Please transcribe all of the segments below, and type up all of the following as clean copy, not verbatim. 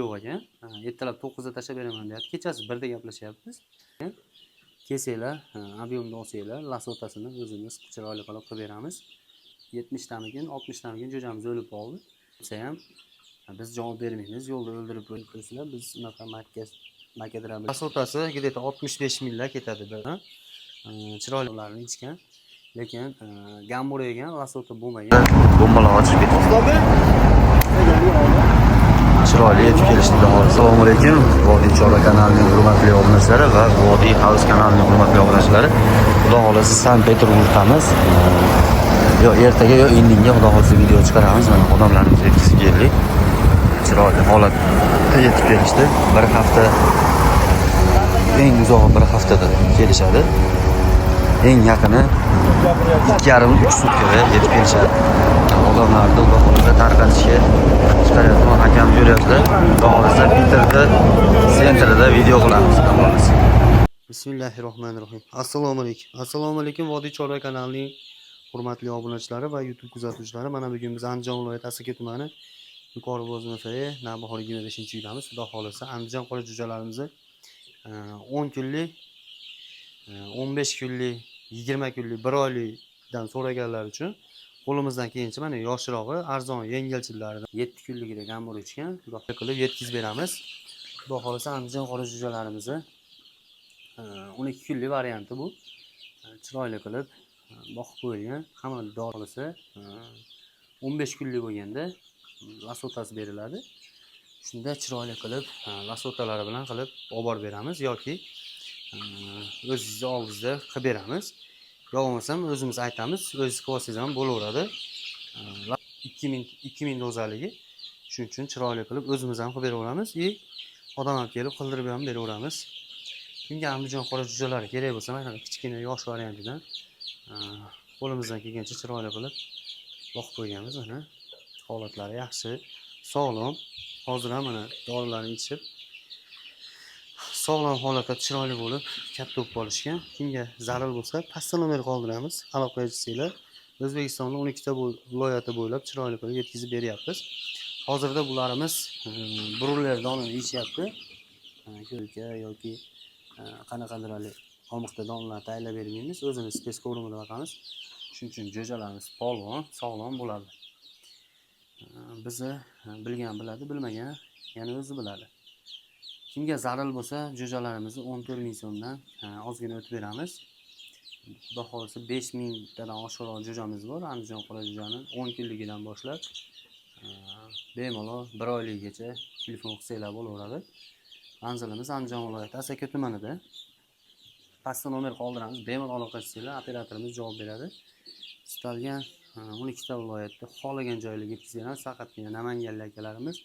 yo'q ekan. Ertalab 9 da tashlab beraman deyapti. Kechasi 1 da gaplashyapmiz. Kelsanglar, ob'yomni olsanglar, lasotasini o'zimiz chiroyli qilib beramiz. 70 tamikin, 60 tamikin jo'jamiz o'lib qoldi. Desa ham biz javob bermaymiz. Yo'lda o'ldirib qo'ysizlar. Biz unaqa makkadiramiz. Lasotasi где-то 65 minglar ketadi bir. Chiroylilarni ichgan. Lekin gambur yegan, lasota bo'lmagan. Bombalar ochib ketdi. Chiroyli yetib kelishdi. Assalomu alaykum. Vodiy Chorva kanalining hurmatli obunachilari va Vodiy House kanalining hurmatli obunachilari. Xudo xolasa Sankt-Peterburgdamiz. Yo ertaga yo indinga xudo xolasa video chiqaramiz. Mana odamlarimiz yetkazib keldik. Chiroyli holatda yetib kelishdi. Bir hafta, eng uzoq bir haftada kelishadi. Eng yaqini 2,5-3 sutkada yetib kelishadi. Odamlarni xudo xolasa tarqatishga chiqaryapman, hakam ko'ryapti. Xudo xolasa Peterda sentrida video qilamiz. Bismillahirrohmanirrohim. Assalomu alaykum. Assalomu alaykum Vodiy Chorva kanalining hurmatli obunachilari va YouTube kuzatuvchilari. Mana bugun biz Andijon viloyati Asaka tumani Yuqori Bo'zmafai Navbahor 25-uydamiz. Xudo xolasa Andijon qora jo'jalarimizni 10 kunlik, 15 kunlik, 20 kunlik, 1 oylikdan so'raganlar uchun qo'limizdan kelgancha mana yoshirog'i, arzon, yengilchilaridan 7 kunligida gambur ichgan. Xudo qilib yetkazib beramiz. Xudo xolasa Andijon qora jo'jalarimizni 12 kunlik varianti bu. Chiroyli qilib boqib qo'yilgan. Hamma dorisi 15 kunlik bo'lganda lasotasi beriladi. Shunda chiroyli qilib lasotalari bilan qilib olib borib beramiz yoki o'zingizni oldingizda qilib beramiz. Yo bo'lmasam o'zimiz aytamiz, o'zingiz qilib olsangiz ham bo'laveradi. 2000 dozaligi. Shuning uchun chiroyli qilib o'zimiz ham qilib beraveramiz. Odam ham kelib qildirib ham beraveramiz. Kimga Andijon qora jo'jalari kerak bo'lsa, mana kichkina yosh variantidan qo'limizdan kelgancha chiroyli qilib boqib qo'yganmiz. Mana holatlari yaxshi, sog'lom. Hozir ham mana dorilarni ichib sog'lom holatda chiroyli bo'lib katta bo'lib qolishgan. Kimga zarur bo'lsa pastda nomer qoldiramiz. Aloqa qilsanglar, O'zbekistonning 12 ta viloyati bo'ylab chiroyli qilib yetkazib beryapmiz. Hozirda bularimiz brunler donini yeyapti. Ko'rka yoki qanaqadir olmoqda donlar tayyorlab bermaymiz. O'zimiz spes ko'rimida qilamiz. Shuning uchun jo'jalarimiz polvon, sog'lom bo'ladi. Bizni bilgan biladi, bilmagan yana o'zi biladi. Kimga zarur bo'lsa, jo'jalarimizni 14 ming so'mdan ozgina o'tib beramiz. Xudo xolasa 5 mingdan oshiqroq jo'jamiz bor. Andijon qora jo'jani 10 kunligidan boshlab bemalol 1 oyligigacha telefon qilsanglar bo'laveradi. Manzilimiz Andijon viloyati Asaka tumanida. Pastda nomer qoldiramiz. Bemalol aloqa qilsanglar, operatorimiz javob beradi. Istalgan 12 ta viloyatda xohlagan joylarga yetkazib beramiz. Faqatgina namanganlik akalarimiz,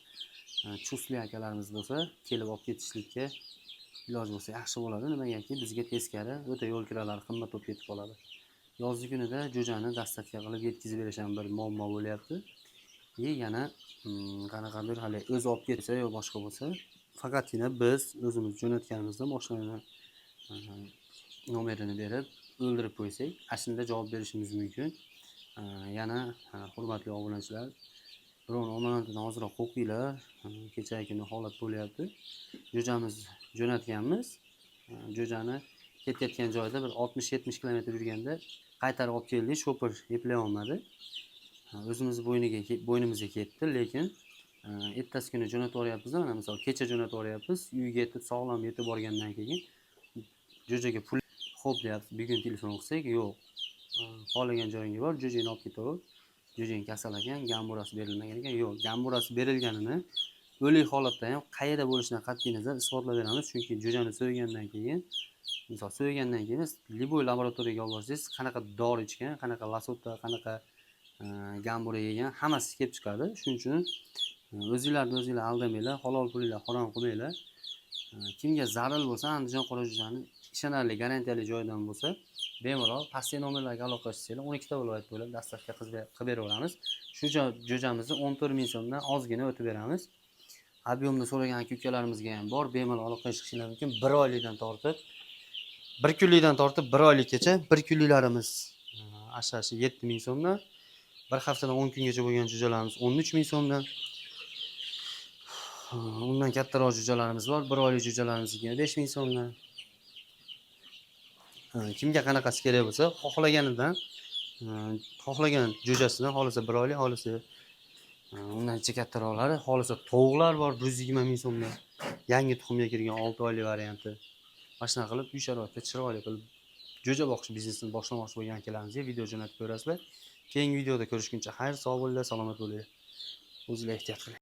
chusli akalarimiz bo'lsa, kelib olib ketishlikka iloj bo'lsa yaxshi bo'ladi. Nimagaki bizga teskari o'ta yo'l kiralari qimmat bo'lib ketib qoladi. Yozgi kunida jo'jani dastavka qilib yetkazib berish ham bir muammo bo'lyapti. Yana qanaqadir hali o'zi olib ketsa yo boshqa bo'lsa, faqatgina biz o'zimiz jo'natganimizda mashinani nomerini berib o'ldirib qo'ysak, ashunda javob berishimiz mumkin. Yana hurmatli obunachilar, biron omonatini ozroq qo'qinglar. Kechagi kuni holat bo'lyapti. Jo'jamiz jo'natganmiz. Jo'jani ketayotgan joyda bir 60-70 km yurganda qaytarib olib keldik, shopir eplay olmadi. O'zimiz bo'ynimizga ketdi, lekin ertasi kuni jo'natib yuboryapmiz. Mana misol kecha jo'natib yuboryapmiz. Uyga yetib sog'lom yetib borgandan keyin jo'jaga pul xo'p deyapti. Bugun telefon qilsak, yo'q. Xohlagan joyingga bor, jo'jangni olib ketaver. Jo'jang kasal ekan, gamburasi berilmagan ekan. Yo'q, gamburasi berilganini o'lik holatda ham qayerda bo'lishidan qat'iy nazar isbotlab beramiz. Chunki jo'jani so'ygandan keyin, misol so'ygandan keyin liboy laboratoriyaga olib borsangiz, qanaqa dori ichgan, qanaqa lasota, qanaqa gambura yegan, hammasi kelib chiqadi. Shuning uchun o'zingizlar aldamanglar, halol pulinglar harom qilmanglar. Kimga zarur bo'lsa, Andijon qora jo'jani ishonarli, garantiyali joydan bo'lsa, bemalol pastdagi nomerlarga aloqa qilsanglar, 12 ta viloyat bo'ylab dastavka qilib beraveramiz. Shu jo'jamizni 14 ming so'mdan ozgina o'tib beramiz. Ob'yomda so'ragan aka-ukalarimizga ham bor, bemalol aloqa qilishingiz mumkin. 1 oylikdan tortib 1 kunlikdan tortib 1 oylikgacha, 1 kunliklarimiz ashashi 7 ming so'mdan, bir haftadan 10 kungacha bo'lgan jo'jalarimiz 13 ming so'mdan. Undan kattaroq jo'jalarimiz bor. 1 oylik jo'jalarimizga 5000 so'mdan. Kimga qanaqasi kerak bo'lsa, xohlaganidan, xohlagan jo'jasidan, xohlasa 1 oylik, xohlasa undan ancha kattaroqlari, xohlasa tovuqlar bor 120 ming so'mdan. Yangi tuxumga kirgan 6 oylik varianti. Mana shunaqa qilib uy sharoitida chiroyli qilib jo'ja boqish biznesini boshlamoqchi bo'lgan akalarimizga video jo'natib ko'rasizlar. Keyingi videoda ko'rishguncha xayr, sog' bo'linglar, salomat bo'linglar. O'zingizlar ehtiyot qiling.